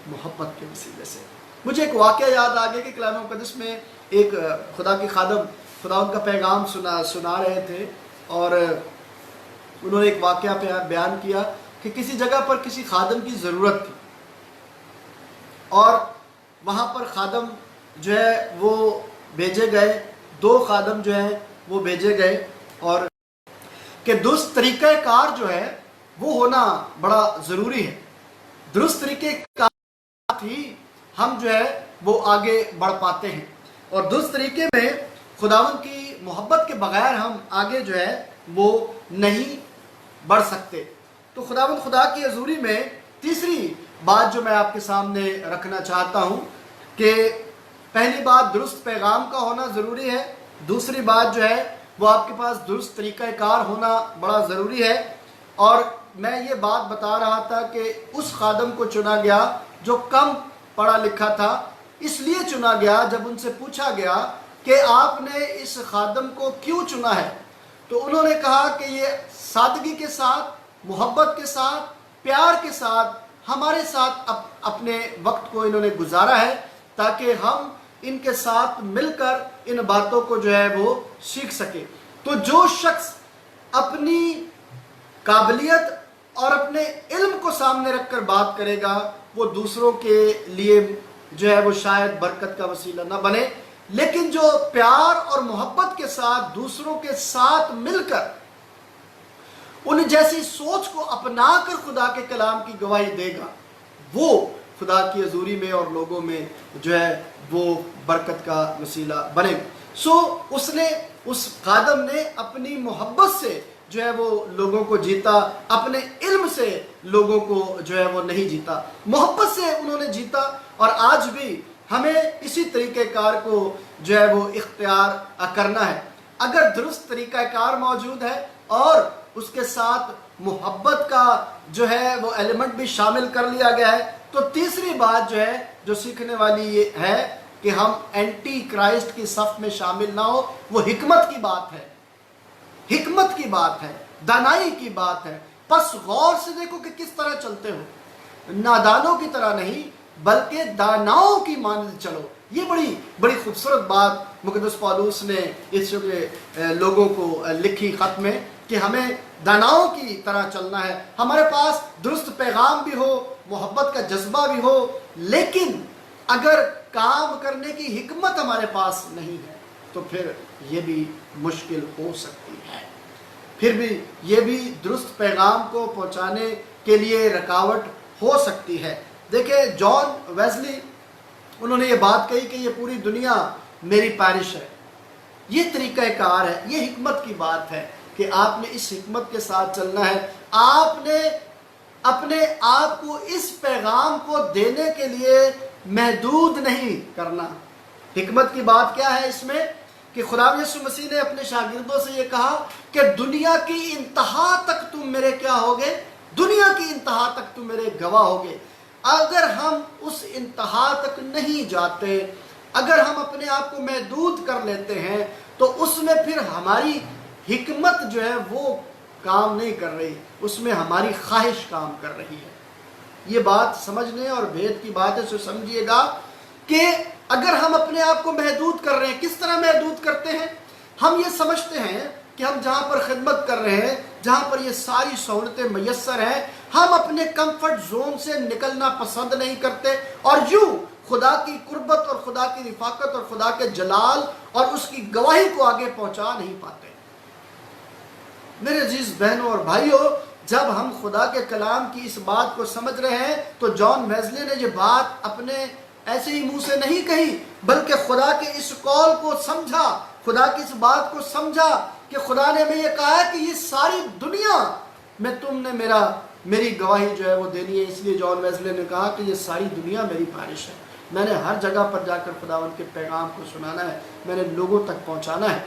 محبت کے وسیلے سے۔ مجھے ایک واقعہ یاد آ گیا کہ کلام مقدس میں ایک خدا کی خادم خدا ان کا پیغام سنا رہے تھے، اور انہوں نے ایک واقعہ بیان کیا کہ کسی جگہ پر کسی خادم کی ضرورت تھی، اور وہاں پر خادم جو ہے وہ بھیجے گئے، 2 خادم جو ہیں وہ بھیجے گئے، اور کہ درست طریقہ کار جو ہے وہ ہونا بڑا ضروری ہے۔ درست طریقہ کار ہی ہم جو ہے وہ آگے بڑھ پاتے ہیں، اور درست طریقے میں خداوند کی محبت کے بغیر ہم آگے جو ہے وہ نہیں بڑھ سکتے۔ تو خدا کی حضوری میں تیسری بات جو میں آپ کے سامنے رکھنا چاہتا ہوں کہ پہلی بات درست پیغام کا ہونا ضروری ہے، دوسری بات جو ہے وہ آپ کے پاس درست طریقہ کار ہونا بڑا ضروری ہے۔ اور میں یہ بات بتا رہا تھا کہ اس خادم کو چنا گیا جو کم پڑھا لکھا تھا، اس لیے چنا گیا جب ان سے پوچھا گیا کہ آپ نے اس خادم کو کیوں چنا ہے، تو انہوں نے کہا کہ یہ سادگی کے ساتھ، محبت کے ساتھ، پیار کے ساتھ ہمارے ساتھ اپنے وقت کو انہوں نے گزارا ہے تاکہ ہم ان کے ساتھ مل کر ان باتوں کو جو ہے وہ سیکھ سکے۔ تو جو شخص اپنی قابلیت اور اپنے علم کو سامنے رکھ کر بات کرے گا وہ دوسروں کے لیے جو ہے وہ شاید برکت کا وسیلہ نہ بنے، لیکن جو پیار اور محبت کے ساتھ دوسروں کے ساتھ مل کر ان جیسی سوچ کو اپنا کر خدا کے کلام کی گواہی دے گا، وہ خدا کی حضوری میں اور لوگوں میں جو ہے وہ برکت کا وسیلہ بنے گا۔ اس خادم نے اپنی محبت سے جو ہے وہ لوگوں کو جیتا، اپنے علم سے لوگوں کو جو ہے وہ نہیں جیتا، محبت سے انہوں نے جیتا۔ اور آج بھی ہمیں اسی طریقہ کار کو جو ہے وہ اختیار کرنا ہے۔ اگر درست طریقہ کار موجود ہے اور اس کے ساتھ محبت کا جو ہے وہ ایلیمنٹ بھی شامل کر لیا گیا ہے، تو تیسری بات جو ہے جو سیکھنے والی یہ ہے کہ ہم اینٹی کرائسٹ کی صف میں شامل نہ ہو۔ وہ حکمت کی بات ہے، حکمت کی بات ہے، دانائی کی بات ہے۔ پس غور سے دیکھو کہ کس طرح چلتے ہو، نادانوں کی طرح نہیں بلکہ داناؤں کی مانند چلو۔ یہ بڑی خوبصورت بات مقدس پالوس نے اس لوگوں کو لکھی خط میں کہ ہمیں داناؤں کی طرح چلنا ہے۔ ہمارے پاس درست پیغام بھی ہو، محبت کا جذبہ بھی ہو، لیکن اگر کام کرنے کی حکمت ہمارے پاس نہیں ہے تو پھر یہ بھی مشکل ہو سکتی ہے، پھر بھی یہ بھی درست پیغام کو پہنچانے کے لیے رکاوٹ ہو سکتی ہے۔ دیکھیں جان ویزلی انہوں نے یہ بات کہی کہ یہ پوری دنیا میری پیرش ہے۔ یہ طریقہ کار ہے، یہ حکمت کی بات ہے کہ آپ نے اس حکمت کے ساتھ چلنا ہے۔ آپ نے اپنے آپ کو اس پیغام کو دینے کے لیے محدود نہیں کرنا۔ حکمت کی بات کیا ہے اس میں کہ خدا یسوع مسیح نے اپنے شاگردوں سے یہ کہا کہ دنیا کی انتہا تک تم میرے کیا ہوگے؟ دنیا کی انتہا تک تم میرے گواہ ہوگے۔ اگر ہم اس انتہا تک نہیں جاتے، اگر ہم اپنے آپ کو محدود کر لیتے ہیں، تو اس میں پھر ہماری حکمت جو ہے وہ کام نہیں کر رہی، اس میں ہماری خواہش کام کر رہی ہے۔ یہ بات سمجھنے اور بھید کی بات ہے، سو سمجھیے گا کہ اگر ہم اپنے آپ کو محدود کر رہے ہیں، کس طرح محدود کرتے ہیں؟ ہم یہ سمجھتے ہیں کہ ہم جہاں پر خدمت کر رہے ہیں، جہاں پر یہ ساری سہولتیں میسر ہیں، ہم اپنے کمفرٹ زون سے نکلنا پسند نہیں کرتے، اور یوں خدا کی قربت اور خدا کی رفاقت اور خدا کے جلال اور اس کی گواہی کو آگے پہنچا نہیں پاتے۔ میرے عزیز بہنوں اور بھائیوں، جب ہم خدا کے کلام کی اس بات کو سمجھ رہے ہیں تو جان ویزلی نے یہ بات اپنے ایسے ہی منہ سے نہیں کہی، بلکہ خدا کے اس قول کو سمجھا، خدا کی اس بات کو سمجھا کہ خدا نے ہمیں یہ کہا ہے کہ یہ ساری دنیا میں تم نے میری گواہی جو ہے وہ دینی ہے۔ اس لیے جان ویزلی نے کہا کہ یہ ساری دنیا میری بارش ہے، میں نے ہر جگہ پر جا کر خداوند کے پیغام کو سنانا ہے، میں نے لوگوں تک پہنچانا ہے۔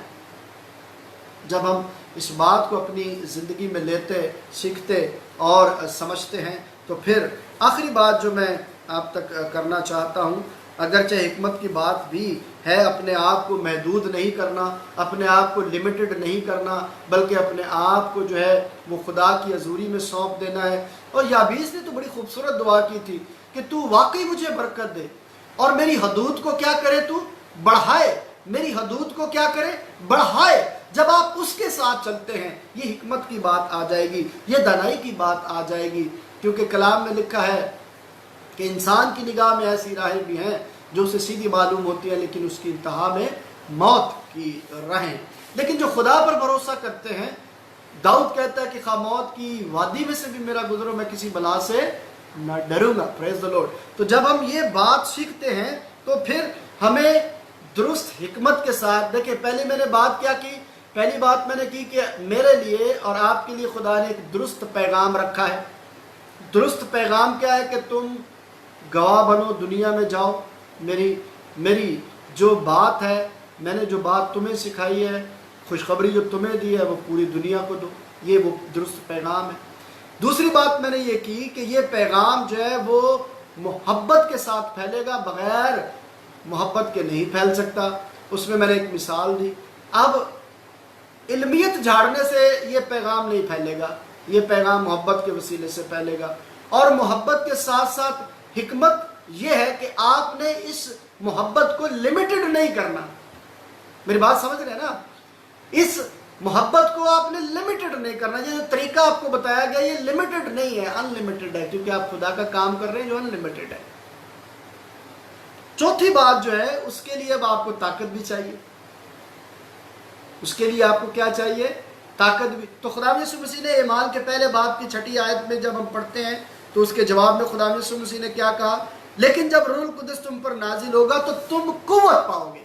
جب ہم اس بات کو اپنی زندگی میں لیتے، سیکھتے اور سمجھتے ہیں، تو پھر آخری بات جو میں آپ تک کرنا چاہتا ہوں، اگرچہ حکمت کی بات بھی ہے، اپنے آپ کو محدود نہیں کرنا، اپنے آپ کو لمیٹڈ نہیں کرنا، بلکہ اپنے آپ کو جو ہے وہ خدا کی حضوری میں سونپ دینا ہے۔ اور یابیس نے تو بڑی خوبصورت دعا کی تھی کہ تو واقعی مجھے برکت دے اور میری حدود کو کیا کرے؟ تو بڑھائے، میری حدود کو کیا کرے؟ بڑھائے۔ جب آپ اس کے ساتھ چلتے ہیں، یہ حکمت کی بات آ جائے گی، یہ دانائی کی بات آ جائے گی، کیونکہ کلام میں لکھا ہے کہ انسان کی نگاہ میں ایسی راہیں بھی ہیں جو اسے سیدھی معلوم ہوتی ہیں، لیکن اس کی انتہا میں موت کی راہیں۔ لیکن جو خدا پر بھروسہ کرتے ہیں، داؤد کہتا ہے کہ خواہ موت کی وادی میں سے بھی میرا گزرو، میں کسی بلا سے نہ ڈروں گا۔ پریز دی لارڈ۔ تو جب ہم یہ بات سیکھتے ہیں تو پھر ہمیں درست حکمت کے ساتھ، دیکھیں پہلے میں نے بات کیا کی، پہلی بات میں نے کی کہ میرے لیے اور آپ کے لیے خدا نے ایک درست پیغام رکھا ہے۔ درست پیغام کیا ہے کہ تم گواہ بنو، دنیا میں جاؤ، میری جو بات ہے، میں نے جو بات تمہیں سکھائی ہے، خوشخبری جو تمہیں دی ہے، وہ پوری دنیا کو دو۔ یہ وہ درست پیغام ہے۔ دوسری بات میں نے یہ کی کہ یہ پیغام جو ہے وہ محبت کے ساتھ پھیلے گا، بغیر محبت کے نہیں پھیل سکتا۔ اس میں نے ایک مثال دی۔ اب علمیت جھاڑنے سے یہ پیغام نہیں پھیلے گا، یہ پیغام محبت کے وسیلے سے پھیلے گا۔ اور محبت کے ساتھ ساتھ حکمت یہ ہے کہ آپ نے اس محبت کو لمیٹڈ نہیں کرنا۔ میری بات سمجھ رہے ہیں نا؟ اس محبت کو آپ نے لمیٹڈ نہیں کرنا۔ یہ جو طریقہ آپ کو بتایا گیا یہ لمیٹڈ نہیں ہے، ان لمیٹڈ ہے، کیونکہ آپ خدا کا کام کر رہے ہیں جو ان لمیٹڈ ہے۔ چوتھی بات جو ہے، اس کے لیے اب آپ کو طاقت بھی چاہیے۔ اس کے لیے آپ کو کیا چاہیے؟ طاقت بھی۔ تو خدا یسوع مسیح نے اعمال کے پہلے باب کی 6 آیت میں جب ہم پڑھتے ہیں تو اس کے جواب میں خدا یسوع مسیح نے کیا کہا؟ لیکن جب روح القدس تم پر نازل ہوگا تو تم قوت پاؤ گے۔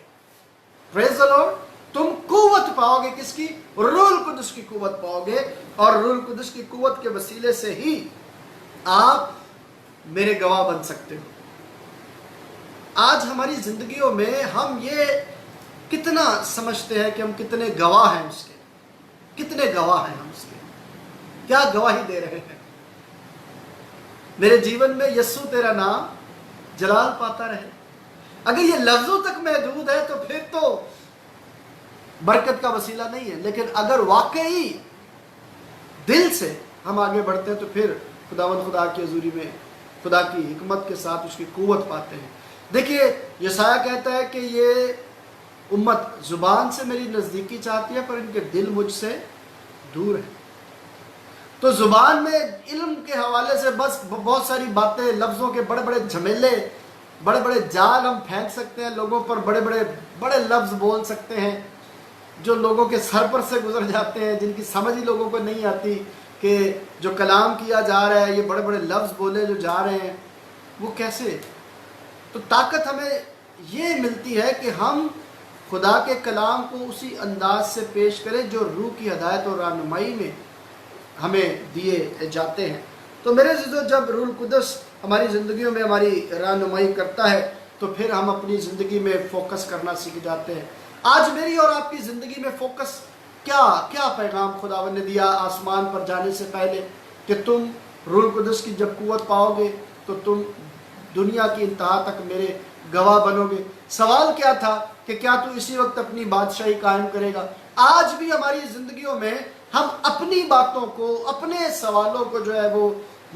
پریز دی لارڈ۔ تم قوت پاؤ گے، کس کی؟ روح القدس کی قوت پاؤ گے، اور روح القدس کی قوت کے وسیلے سے ہی آپ میرے گواہ بن سکتے ہو۔ آج ہماری زندگیوں میں ہم یہ کتنا سمجھتے ہیں کہ ہم کتنے گواہ ہیں اس کے، کتنے گواہ ہیں ہم اس کے، کیا گواہی دے رہے ہیں؟ میرے جیون میں یسوع تیرا نام جلال پاتا رہے۔ اگر یہ لفظوں تک محدود ہے تو پھر تو برکت کا وسیلہ نہیں ہے، لیکن اگر واقعی دل سے ہم آگے بڑھتے ہیں تو پھر خداوند خدا کی حضوری میں خدا کی حکمت کے ساتھ اس کی قوت پاتے ہیں۔ دیکھیے یسایہ کہتا ہے کہ یہ امت زبان سے میری نزدیکی چاہتی ہے پر ان کے دل مجھ سے دور ہے۔ تو زبان میں علم کے حوالے سے بس بہت ساری باتیں، لفظوں کے بڑے بڑے جھمیلے، بڑے بڑے جال ہم پھینک سکتے ہیں لوگوں پر، بڑے لفظ بول سکتے ہیں جو لوگوں کے سر پر سے گزر جاتے ہیں، جن کی سمجھ ہی لوگوں کو نہیں آتی کہ جو کلام کیا جا رہا ہے، یہ بڑے بڑے لفظ بولے جو جا رہے ہیں، وہ کیسے؟ تو طاقت ہمیں یہ ملتی ہے کہ ہم خدا کے کلام کو اسی انداز سے پیش کریں جو روح کی ہدایت اور رہنمائی میں ہمیں دیے جاتے ہیں۔ تو میرے عزیزو، جب روح القدس ہماری زندگیوں میں ہماری رہنمائی کرتا ہے تو پھر ہم اپنی زندگی میں فوکس کرنا سیکھ جاتے ہیں۔ آج میری اور آپ کی زندگی میں فوکس کیا پیغام خداوند نے دیا آسمان پر جانے سے پہلے کہ تم روح القدس کی جب قوت پاؤ گے تو تم دنیا کی انتہا تک میرے گواہ بنو گے۔ سوال کیا تھا کہ کیا تو اسی وقت اپنی بادشاہی قائم کرے گا؟ آج بھی ہماری زندگیوں میں ہم اپنی باتوں کو، اپنے سوالوں کو جو ہے وہ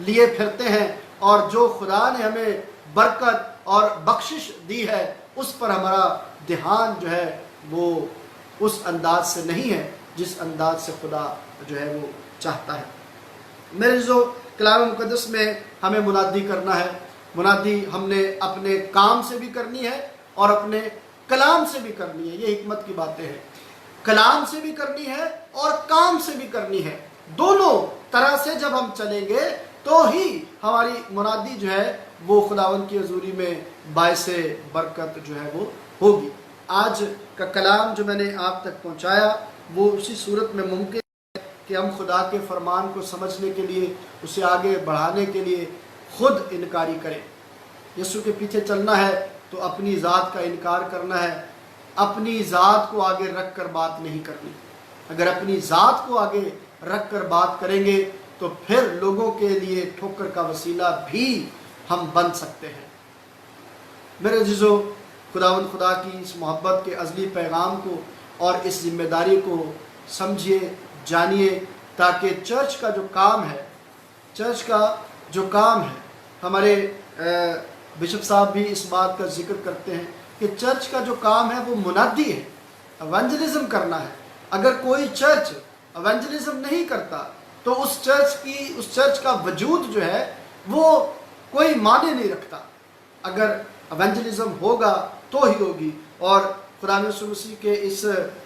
لیے پھرتے ہیں، اور جو خدا نے ہمیں برکت اور بخشش دی ہے اس پر ہمارا دھیان جو ہے وہ اس انداز سے نہیں ہے جس انداز سے خدا جو ہے وہ چاہتا ہے۔ میرے جو کلام مقدس میں ہمیں منادی کرنا ہے، منادی ہم نے اپنے کام سے بھی کرنی ہے اور اپنے کلام سے بھی کرنی ہے۔ یہ حکمت کی باتیں ہیں، کلام سے بھی کرنی ہے اور کام سے بھی کرنی ہے۔ دونوں طرح سے جب ہم چلیں گے تو ہی ہماری منادی جو ہے وہ خداوند کی حضوری میں باعث برکت جو ہے وہ ہوگی۔ آج کا کلام جو میں نے آپ تک پہنچایا وہ اسی صورت میں ممکن ہے کہ ہم خدا کے فرمان کو سمجھنے کے لیے، اسے آگے بڑھانے کے لیے خود انکاری کریں۔ یسوع کے پیچھے چلنا ہے تو اپنی ذات کا انکار کرنا ہے، اپنی ذات کو آگے رکھ کر بات نہیں کرنی۔ اگر اپنی ذات کو آگے رکھ کر بات کریں گے تو پھر لوگوں کے لیے ٹھوکر کا وسیلہ بھی ہم بن سکتے ہیں۔ میرے عزیزو، خداوند خدا کی اس محبت کے ازلی پیغام کو اور اس ذمہ داری کو سمجھیے، جانیے، تاکہ چرچ کا جو کام ہے، ہمارے بشپ صاحب بھی اس بات کا ذکر کرتے ہیں کہ چرچ کا جو کام ہے وہ منادی ہے، ایونجلزم کرنا ہے۔ اگر کوئی چرچ ایونجلزم نہیں کرتا تو اس چرچ کا وجود جو ہے وہ کوئی معنی نہیں رکھتا۔ اگر ایونجلزم ہوگا تو ہی ہوگی۔ اور خدا یسوع مسیح کے اس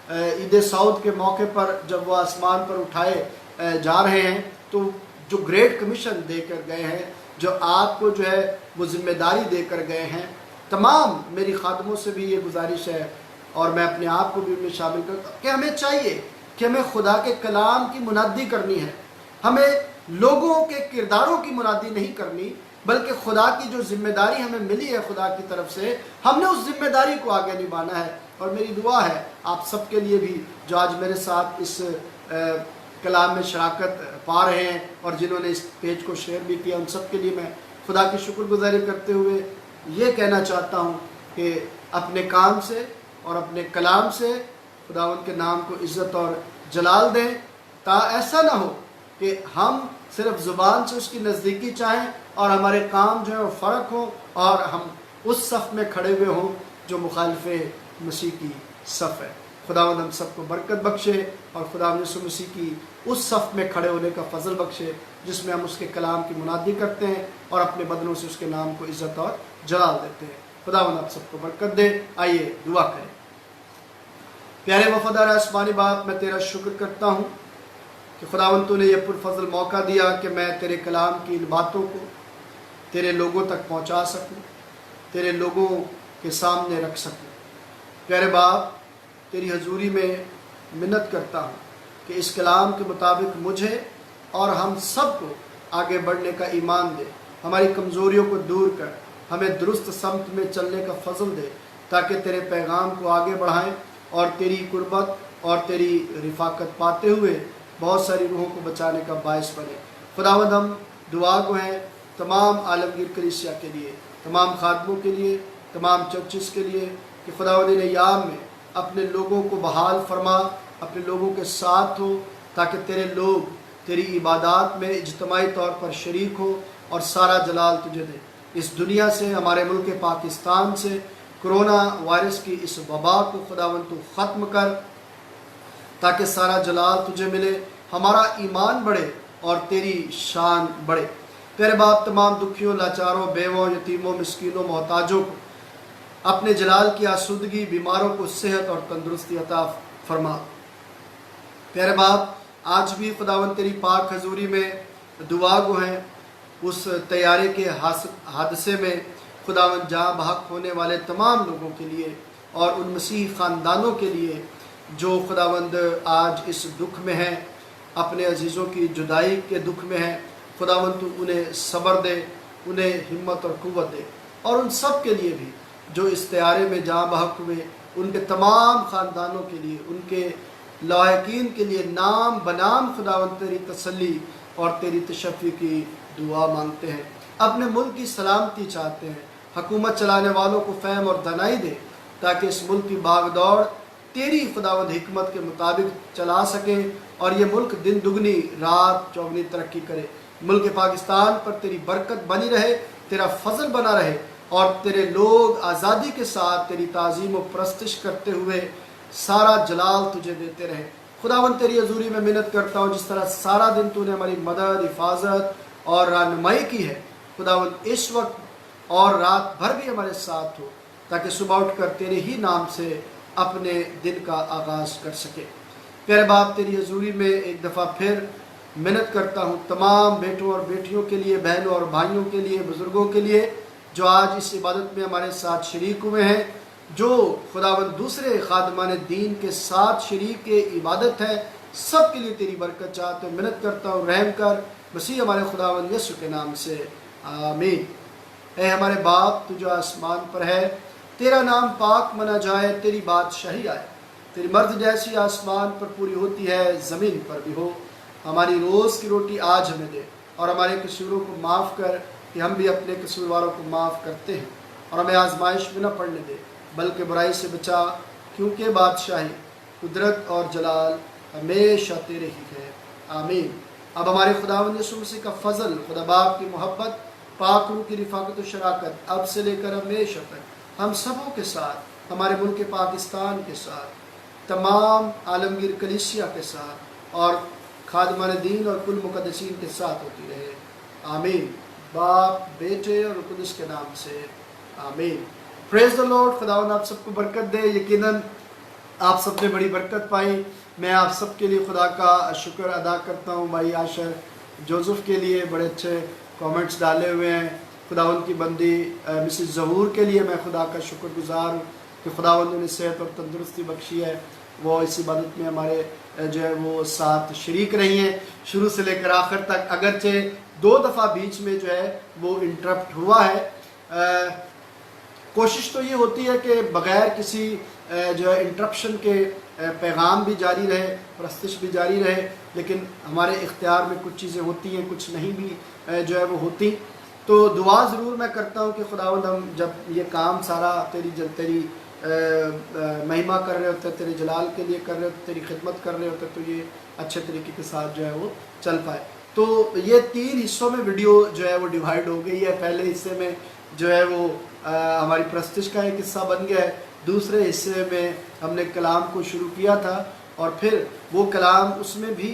عید سعود کے موقع پر جب وہ آسمان پر اٹھائے جا رہے ہیں تو جو گریٹ کمیشن دے کر گئے ہیں، جو آپ کو جو ہے وہ ذمہ داری دے کر گئے ہیں، تمام میری خادموں سے بھی یہ گزارش ہے اور میں اپنے آپ کو بھی ان میں شامل کرتا ہوں کہ ہمیں چاہیے کہ ہمیں خدا کے کلام کی منادی کرنی ہے۔ ہمیں لوگوں کے کرداروں کی منادی نہیں کرنی، بلکہ خدا کی جو ذمہ داری ہمیں ملی ہے خدا کی طرف سے، ہم نے اس ذمہ داری کو آگے نبھانا ہے۔ اور میری دعا ہے آپ سب کے لیے بھی جو آج میرے ساتھ اس کلام میں شراکت پا رہے ہیں اور جنہوں نے اس پیج کو شیئر بھی کیا، ان سب کے لیے میں خدا کی شکر گزاری کرتے ہوئے یہ کہنا چاہتا ہوں کہ اپنے کام سے اور اپنے کلام سے خداوند کے نام کو عزت اور جلال دیں، تا ایسا نہ ہو کہ ہم صرف زبان سے اس کی نزدیکی چاہیں اور ہمارے کام جو ہے وہ فرق ہوں اور ہم اس صف میں کھڑے ہوئے ہوں جو مخالف مسیح کی صف ہے۔ خداوند ہم سب کو برکت بخشے اور خداوند یسوع مسیح کی اس صف میں کھڑے ہونے کا فضل بخشے جس میں ہم اس کے کلام کی منادی کرتے ہیں اور اپنے بدنوں سے اس کے نام کو عزت اور جلال دیتے ہیں۔ خداوند آپ سب کو برکت دے۔ آئیے دعا کریں۔ پیارے وفادار آسمانی باپ، میں تیرا شکر کرتا ہوں کہ خداوند تو نے یہ پرفضل موقع دیا کہ میں تیرے کلام کی ان باتوں کو تیرے لوگوں تک پہنچا سکوں، تیرے لوگوں کے سامنے رکھ سکوں۔ پیارے باپ، تیری حضوری میں منت کرتا ہوں کہ اس کلام کے مطابق مجھے اور ہم سب کو آگے بڑھنے کا ایمان دے، ہماری کمزوریوں کو دور کر ہمیں درست سمت میں چلنے کا فضل دے تاکہ تیرے پیغام کو آگے بڑھائیں اور تیری قربت اور تیری رفاقت پاتے ہوئے بہت ساری روحوں کو بچانے کا باعث بنے۔ خداوند ہم دعا کو ہیں تمام عالمگیر کلیسیا کے لیے، تمام خادموں کے لیے، تمام چرچز کے لیے کہ خداوند ان ایام میں اپنے لوگوں کو بحال فرما، اپنے لوگوں کے ساتھ ہو تاکہ تیرے لوگ تیری عبادات میں اجتماعی طور پر شریک ہو اور سارا جلال تجھے دے۔ اس دنیا سے، ہمارے ملک پاکستان سے کرونا وائرس کی اس وبا کو خداوند تو ختم کر تاکہ سارا جلال تجھے ملے، ہمارا ایمان بڑھے اور تیری شان بڑھے۔ پیارے باپ، تمام دکھیوں، لاچاروں، بیووں، یتیموں، مسکینوں، محتاجوں کو اپنے جلال کی آسودگی، بیماروں کو صحت اور تندرستی عطا فرما۔ پیارے باپ، آج بھی خداوند تیری پاک حضوری میں دعا گو ہیں اس طیارے کے حادثے میں خداوند جاں بحق ہونے والے تمام لوگوں کے لیے اور ان مسیح خاندانوں کے لیے جو خداوند آج اس دکھ میں ہیں، اپنے عزیزوں کی جدائی کے دکھ میں ہیں۔ خداوند تو انہیں صبر دے، انہیں ہمت اور قوت دے، اور ان سب کے لیے بھی جو اس طیارے میں جاں بحق ہوئے ان کے تمام خاندانوں کے لیے، ان کے لاحقین کے لیے نام بنام خداوند تیری تسلی اور تیری تشفی کی دعا مانگتے ہیں۔ اپنے ملک کی سلامتی چاہتے ہیں، حکومت چلانے والوں کو فہم اور دانائی دے تاکہ اس ملک کی بھاگ دوڑ تیری خداوند حکمت کے مطابق چلا سکے اور یہ ملک دن دگنی رات چوگنی ترقی کرے۔ ملک پاکستان پر تیری برکت بنی رہے، تیرا فضل بنا رہے اور تیرے لوگ آزادی کے ساتھ تیری تعظیم و پرستش کرتے ہوئے سارا جلال تجھے دیتے رہے۔ خداوند تیری حضوری میں منت کرتا ہوں، جس طرح سارا دن تو نے ہماری مدد، حفاظت اور رہنمائی کی ہے، خداوند اس وقت اور رات بھر بھی ہمارے ساتھ ہو تاکہ صبح اٹھ کر تیرے ہی نام سے اپنے دن کا آغاز کر سکے۔ پیارے باپ، تیری حضوری میں ایک دفعہ پھر منت کرتا ہوں تمام بیٹوں اور بیٹیوں کے لیے، بہنوں اور بھائیوں کے لیے، بزرگوں کے لیے جو آج اس عبادت میں ہمارے ساتھ شریک ہوئے ہیں، جو خداوند دوسرے خادمان دین کے ساتھ شریک عبادت ہے، سب کے لیے تیری برکت چاہتے ہیں۔ منت کرتا ہوں، رحم کر مسیح ہمارے خداوند یسوع کے نام سے، آمین۔ اے ہمارے باپ، تو جو آسمان پر ہے، تیرا نام پاک منا جائے، تیری بادشاہی آئے، تیری مرضی جیسی آسمان پر پوری ہوتی ہے زمین پر بھی ہو۔ ہماری روز کی روٹی آج ہمیں دے اور ہمارے قصوروں کو معاف کر کہ ہم بھی اپنے قصورواروں کو معاف کرتے ہیں، اور ہمیں آزمائش میں نہ پڑنے دے بلکہ برائی سے بچا، کیونکہ بادشاہی، قدرت اور جلال ہمیشہ تیرے ہی ہے، آمین۔ اب ہمارے خداوند یسوع مسیح کا فضل، خدا باپ کی محبت، پاک روح کی رفاقت و شراکت اب سے لے کر ہمیشہ تک ہم سبوں کے ساتھ، ہمارے ملک پاکستان کے ساتھ، تمام عالمگیر کلیسیا کے ساتھ اور خادمان دین اور کل مقدسین کے ساتھ ہوتی رہے، آمین۔ باپ، بیٹے اور قدس کے نام سے، آمین۔ پریز دا لارڈ۔ خداوند آپ سب کو برکت دے۔ یقیناً آپ سب نے بڑی برکت پائی۔ میں آپ سب کے لیے خدا کا شکر ادا کرتا ہوں۔ بھائی عاشر جوزف کے لیے بڑے اچھے کامنٹس ڈالے ہوئے ہیں۔ خداوند کی بندی مسز ظہور کے لیے میں خدا کا شکر گزار ہوں کہ خداوند نے صحت اور تندرستی بخشی ہے۔ وہ اس عبادت میں ہمارے جو ہے وہ ساتھ شریک رہی ہیں شروع سے لے کر آخر تک، اگرچہ 2 دفعہ بیچ میں جو ہے وہ انٹرپٹ ہوا ہے۔ کوشش تو یہ ہوتی ہے کہ بغیر کسی جو ہے انٹرپشن کے پیغام بھی جاری رہے، پرستش بھی جاری رہے، لیکن ہمارے اختیار میں کچھ چیزیں ہوتی ہیں، کچھ نہیں بھی جو ہے وہ ہوتی۔ تو دعا ضرور میں کرتا ہوں کہ خداوند ہم جب یہ کام سارا تیری مہمہ کر رہے ہوتے، تیرے جلال کے لیے کر رہے ہوتے، تیری خدمت کر رہے ہوتے، تو یہ اچھے طریقے کے ساتھ جو ہے وہ چل پائے۔ تو یہ 3 حصوں میں ویڈیو جو ہے وہ ڈیوائیڈ ہو گئی ہے۔ پہلے حصے میں جو ہے وہ ہماری پرستش کا ایک حصہ بن گیا ہے، دوسرے حصے میں ہم نے کلام کو شروع کیا تھا اور پھر وہ کلام اس میں بھی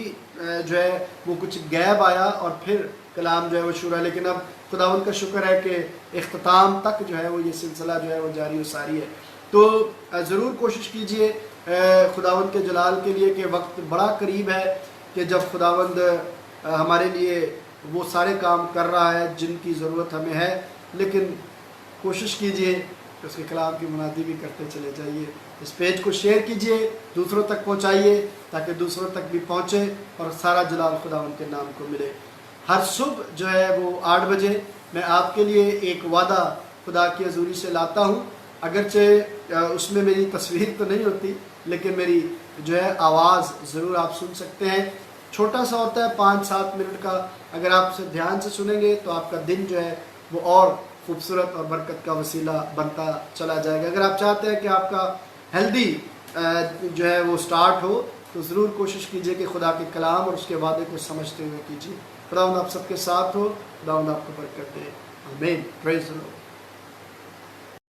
جو ہے وہ کچھ گیپ آیا اور پھر کلام جو ہے وہ شروع ہے، لیکن اب خداوند کا شکر ہے کہ اختتام تک جو ہے وہ یہ سلسلہ جو ہے وہ جاری و ساری ہے۔ تو ضرور کوشش کیجئے خداوند کے جلال کے لیے کہ وقت بڑا قریب ہے کہ جب خداوند ہمارے لیے وہ سارے کام کر رہا ہے جن کی ضرورت ہمیں ہے، لیکن کوشش کیجئے کہ اس کے کلام کی منادی بھی کرتے چلے جائیے۔ اس پیج کو شیئر کیجئے، دوسروں تک پہنچائیے تاکہ دوسروں تک بھی پہنچے اور سارا جلال خداوند کے نام کو ملے۔ ہر صبح جو ہے وہ 8 بجے میں آپ کے لیے ایک وعدہ خدا کی حضوری سے لاتا ہوں، اگرچہ اس میں میری تصویر تو نہیں ہوتی لیکن میری جو ہے آواز ضرور آپ سن سکتے ہیں۔ چھوٹا سا ہوتا ہے، 5-7 منٹ کا، اگر آپ اسے دھیان سے سنیں گے تو آپ کا دن جو ہے وہ اور خوبصورت اور برکت کا وسیلہ بنتا چلا جائے گا۔ اگر آپ چاہتے ہیں کہ آپ کا ہیلدی جو ہے وہ سٹارٹ ہو تو ضرور کوشش کیجئے کہ خدا کے کلام اور اس کے وعدے کو سمجھتے ہوئے کیجئے۔ خداوند آپ سب کے ساتھ ہو، خداوند آپ کو برکت دے، آمین۔ پریز دی لارڈ۔